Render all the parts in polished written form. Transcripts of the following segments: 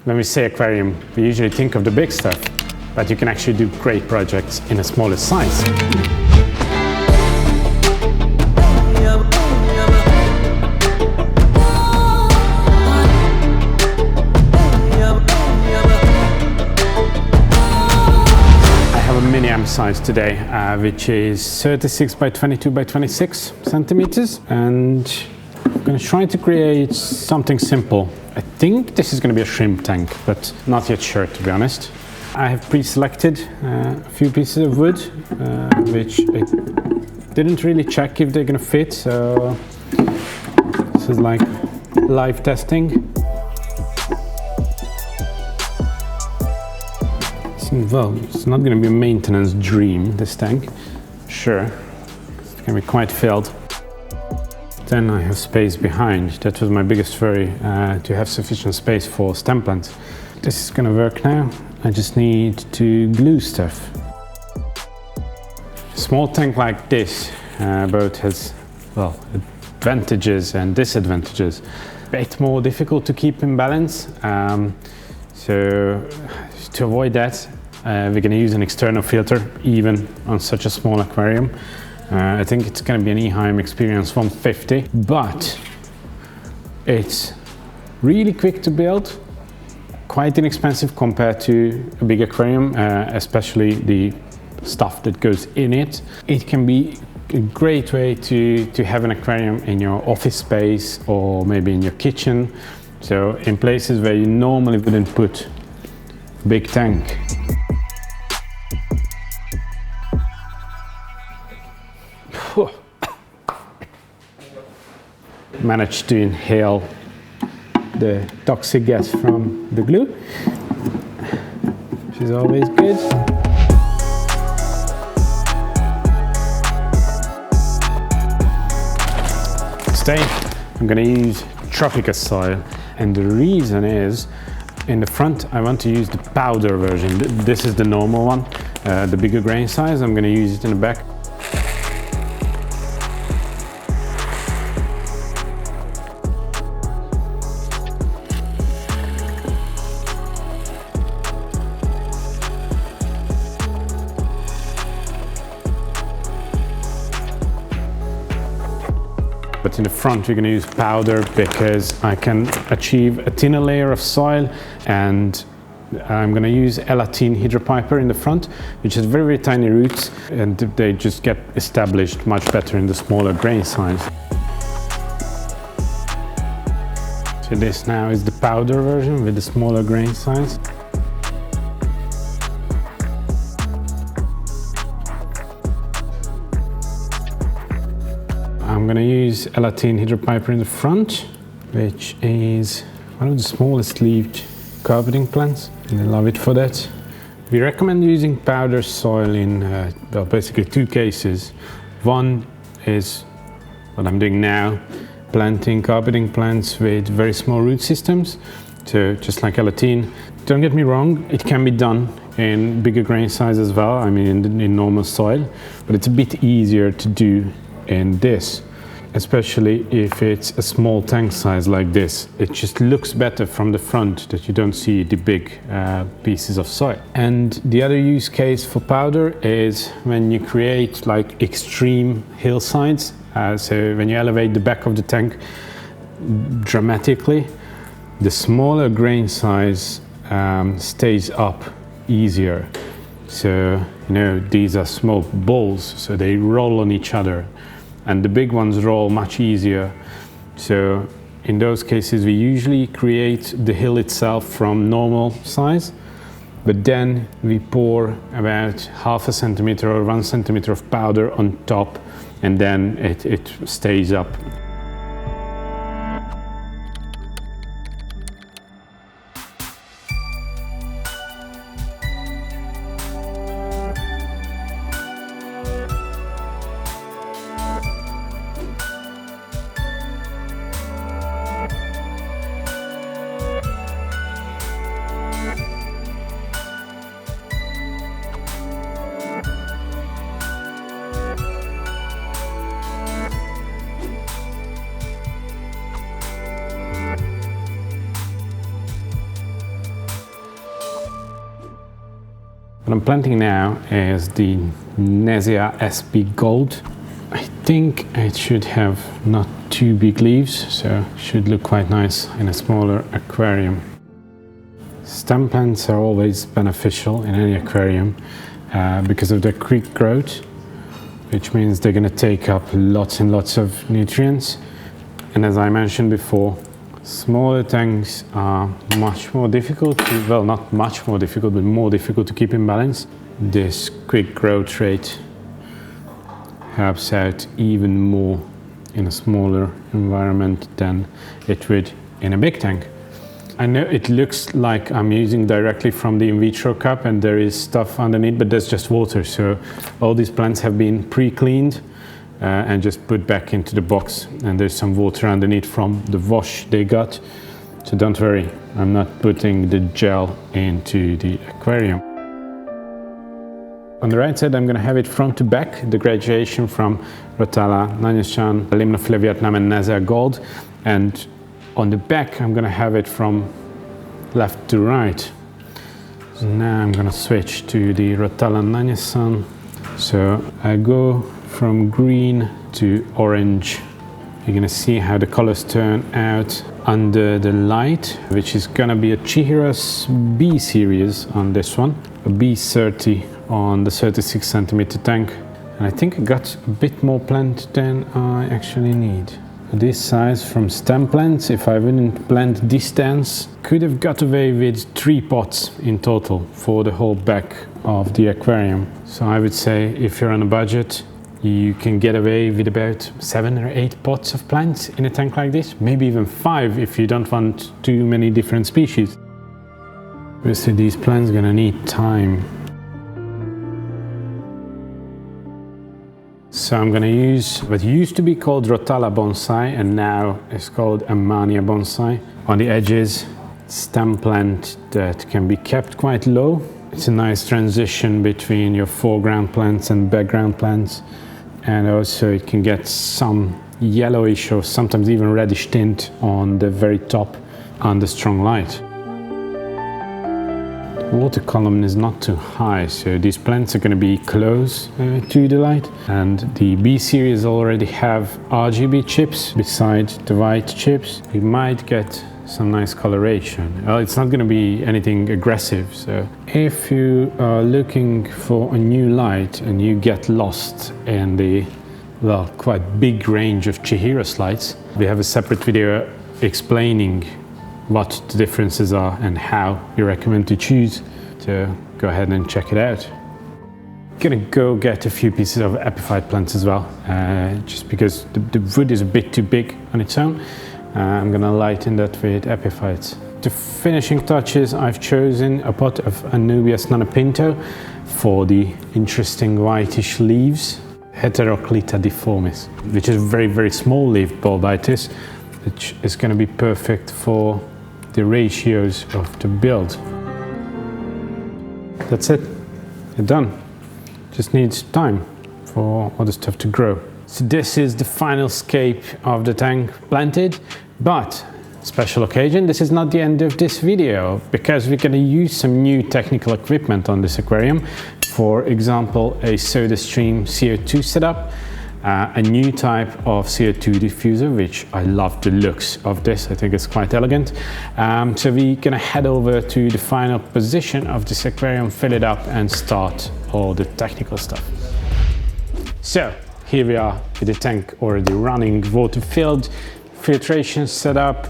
When we say aquarium, we usually think of the big stuff, but you can actually do great projects in a smaller size. Size today, which is 36 by 22 by 26 centimeters, and I'm going to try to create something simple. I think this is going to be a shrimp tank, but not yet sure, to be honest. I have pre-selected a few pieces of wood, which I didn't really check if they're going to fit, so this is like live testing. Well, it's not going to be a maintenance dream, this tank. Sure, it's going to be quite filled. Then I have space behind. That was my biggest worry, to have sufficient space for stem plants. This is going to work now. I just need to glue stuff. A small tank like this boat has, well, advantages and disadvantages. A bit more difficult to keep in balance. So to avoid that, we're going to use an external filter, even on such a small aquarium. I think it's going to be an Eheim Experience 150, but it's really quick to build, quite inexpensive compared to a big aquarium, especially the stuff that goes in it. It can be a great way to have an aquarium in your office space or maybe in your kitchen. So in places where you normally wouldn't put a big tank. Managed to inhale the toxic gas from the glue, which is always good. Today I'm going to use Tropica soil, and the reason is, in the front I want to use the powder version. This is the normal one, the bigger grain size. I'm going to use it in the back. But in the front we're going to use powder because I can achieve a thinner layer of soil, and I'm going to use Elatine hydropiper in the front, which has very, very tiny roots, and they just get established much better in the smaller grain size. So this now is the powder version with the smaller grain size. I'm going to use Elatine hydropiper in the front, which is one of the smallest leaved carpeting plants, and I love it for that. We recommend using powder soil in well, basically two cases. One is what I'm doing now, planting carpeting plants with very small root systems, so just like Elatine. Don't get me wrong, it can be done in bigger grain size as well, I mean in normal soil, but it's a bit easier to do in this, especially if it's a small tank size like this. It just looks better from the front that you don't see the big pieces of soil. And the other use case for powder is when you create like extreme hillsides. So when you elevate the back of the tank dramatically, the smaller grain size stays up easier. So, you know, these are small balls, so they roll on each other. And the big ones roll much easier. So in those cases we usually create the hill itself from normal size, but then we pour about half a centimeter or 1 centimeter of powder on top, and then it stays up. What I'm planting now is the Nesia SP Gold. I think it should have not too big leaves, so should look quite nice in a smaller aquarium. Stem plants are always beneficial in any aquarium because of their quick growth, which means they're going to take up lots and lots of nutrients. And as I mentioned before, smaller tanks are much more difficult to, well, not much more difficult, but more difficult to keep in balance. This quick growth rate helps out even more in a smaller environment than it would in a big tank. I know it looks like I'm using directly from the in vitro cup and there is stuff underneath, but that's just water. So all these plants have been pre-cleaned and just put back into the box, and there's some water underneath from the wash they got. So don't worry, I'm not putting the gel into the aquarium. On the right side, I'm going to have it front to back, the graduation from Rotala, Nanyashan, Limnophilia Vietnam and Nesia Gold. And on the back, I'm going to have it from left to right. So now I'm going to switch to the Rotala Nanyashan. So I go from green to orange. You're going to see how the colors turn out under the light, which is going to be a Chihiro's B series on this one, a B30 on the 36 centimeter tank. And I think I got a bit more plant than I actually need. This size from stem plants, if I wouldn't plant this stands, could have got away with 3 pots in total for the whole back of the aquarium. So I would say if you're on a budget, you can get away with about 7 or 8 pots of plants in a tank like this, maybe even 5 if you don't want too many different species. Obviously these plants are gonna need time. So I'm gonna use what used to be called Rotala bonsai and now it's called Amania bonsai. On the edges, stem plant that can be kept quite low. It's a nice transition between your foreground plants and background plants. And also it can get some yellowish or sometimes even reddish tint on the very top under strong light. The water column is not too high, so these plants are going to be close to the light. And the B series already have RGB chips beside the white chips. We might get some nice coloration. Well, it's not going to be anything aggressive, so if you are looking for a new light and you get lost in the, well, quite big range of Chihiro's lights, we have a separate video explaining what the differences are and how we recommend to choose. So go ahead and check it out. I'm gonna go get a few pieces of epiphyte plants as well, just because the wood is a bit too big on its own. I'm gonna lighten that with epiphytes. The finishing touches, I've chosen a pot of Anubias nanopinto for the interesting whitish leaves, Heteroclita deformis, which is a very, very small leaf bulbitis, which is gonna be perfect for the ratios of the build. That's it, you're done. Just needs time for all the stuff to grow. So this is the final scape of the tank planted, but special occasion, this is not the end of this video because we're going to use some new technical equipment on this aquarium. For example, a Sodastream CO2 setup, a new type of CO2 diffuser, which I love the looks of this. I think it's quite elegant. So we're gonna head over to the final position of this aquarium, fill it up and start all the technical stuff. So here we are with the tank already running, water filled, filtration set up,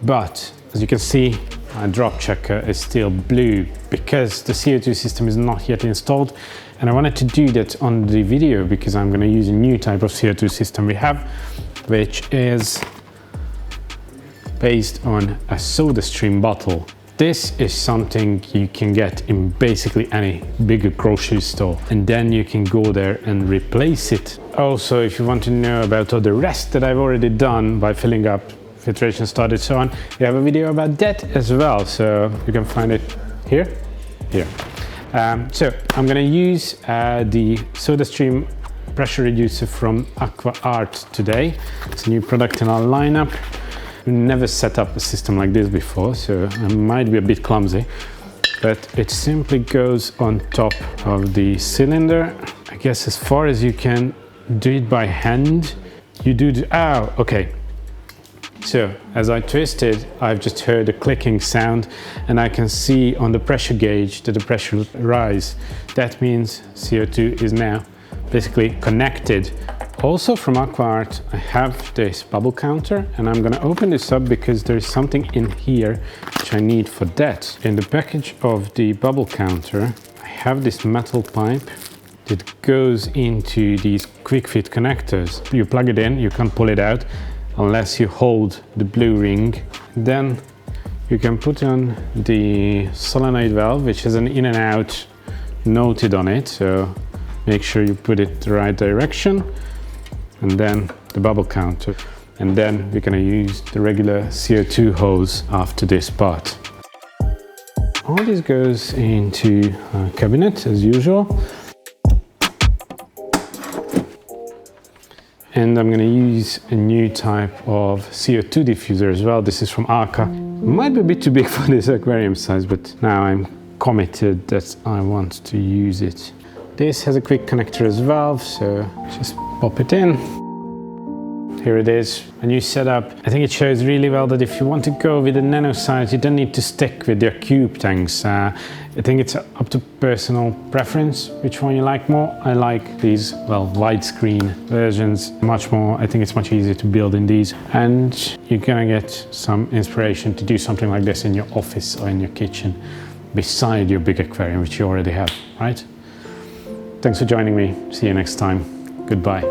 but as you can see, my drop checker is still blue because the CO2 system is not yet installed. And I wanted to do that on the video because I'm going to use a new type of CO2 system we have, which is based on a Sodastream bottle. This is something you can get in basically any bigger grocery store, and then you can go there and replace it. Also, if you want to know about all the rest that I've already done by filling up, filtration started, so on, we have a video about that as well, so you can find it here. So I'm going to use the Sodastream pressure reducer from Aqua Art today. It's a new product in our lineup. We've never set up a system like this before, so I might be a bit clumsy. but it simply goes on top of the cylinder. I guess as far as you can do it by hand, you do the, oh, okay. So as I twisted, I've just heard a clicking sound, and I can see on the pressure gauge that the pressure rise. That means CO2 is now basically connected. Also from AquaArt, I have this bubble counter, and I'm gonna open this up because there's something in here which I need for that. In the package of the bubble counter, I have this metal pipe that goes into these quick fit connectors. You plug it in, you can't pull it out unless you hold the blue ring. Then you can put on the solenoid valve, which has an in and out noted on it, so make sure you put it the right direction. And then the bubble counter. And then we're gonna use the regular CO2 hose after this part. All this goes into a cabinet as usual. And I'm going to use a new type of CO2 diffuser as well. This is from Arca. Might be a bit too big for this aquarium size, but now I'm committed that I want to use it. This has a quick connector as well, so just pop it in. Here it is, a new setup. I think it shows really well that if you want to go with the nano size, you don't need to stick with your cube tanks. I think it's up to personal preference, which one you like more. I like these, well, widescreen versions much more. I think it's much easier to build in these, and you're gonna get some inspiration to do something like this in your office or in your kitchen beside your big aquarium, which you already have, right? Thanks for joining me. See you next time. Goodbye.